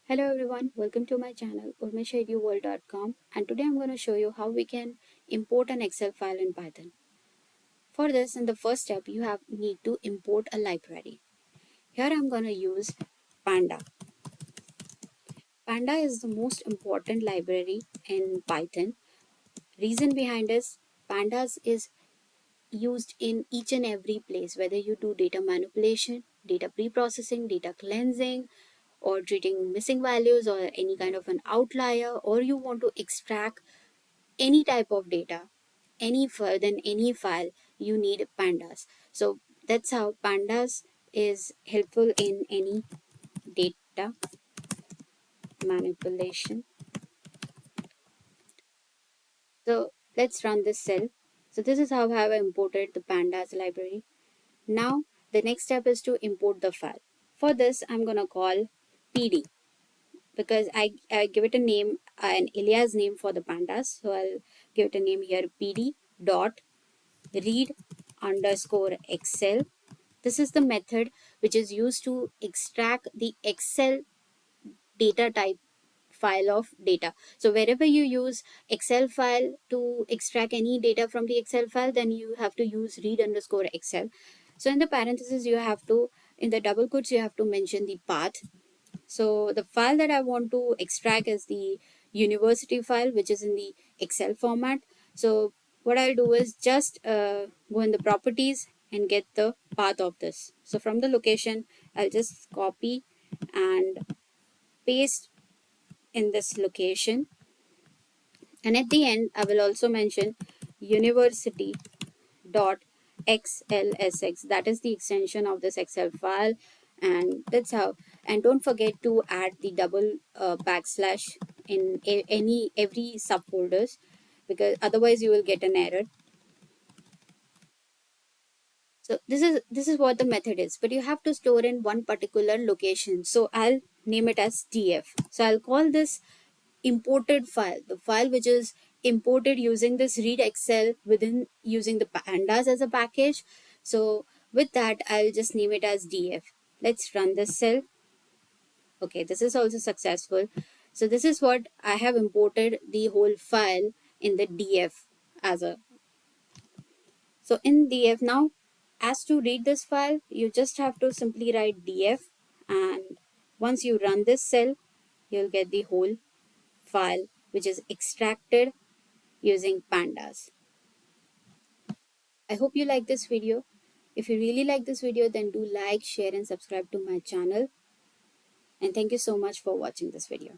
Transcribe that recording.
Hello everyone, welcome to my channel urmishaiduworld.com, and today I'm going to show you how we can import an Excel file in Python. For this, in the first step, you need to import a library. Here I'm going to use Panda. Panda is the most important library in Python. Reason behind this, Pandas is used in each and every place, whether you do data manipulation, data pre-processing, data cleansing, or treating missing values or any kind of an outlier, or you want to extract any type of data, any further than any file, you need pandas. So that's how pandas is helpful in any data manipulation. So let's run this cell. So this is how I have imported the pandas library. Now the next step is to import the file. For this I'm gonna call pd because I give it a name, an alias name for the pandas. So I'll give it a name here, pd dot read underscore excel. This is the method which is used to extract the Excel data type file of data. So wherever you use Excel file to extract any data from the Excel file, then you have to use read underscore Excel. So in the parentheses, in the double quotes, you have to mention the path. So the file that I want to extract is the university file, which is in the Excel format. So what I'll do is just go in the properties and get the path of this. So from the location, I'll just copy and paste in this location. And at the end, I will also mention university dot xlsx. That is the extension of this Excel file, and that's how. And don't forget to add the double backslash in every subfolders, because otherwise you will get an error. So this is what the method is, but you have to store in one particular location. So I'll name it as df. So I'll call this imported file, the file which is imported using this readexcel within using the pandas as a package. So with that, I'll just name it as df. Let's run this cell. Okay, this is also successful. So this is what I have imported, the whole file in the df as a. So in df now, as to read this file, you just have to simply write df, and once you run this cell, you'll get the whole file which is extracted using pandas. I hope you like this video. If you really like this video, then do like, share and subscribe to my channel. And thank you so much for watching this video.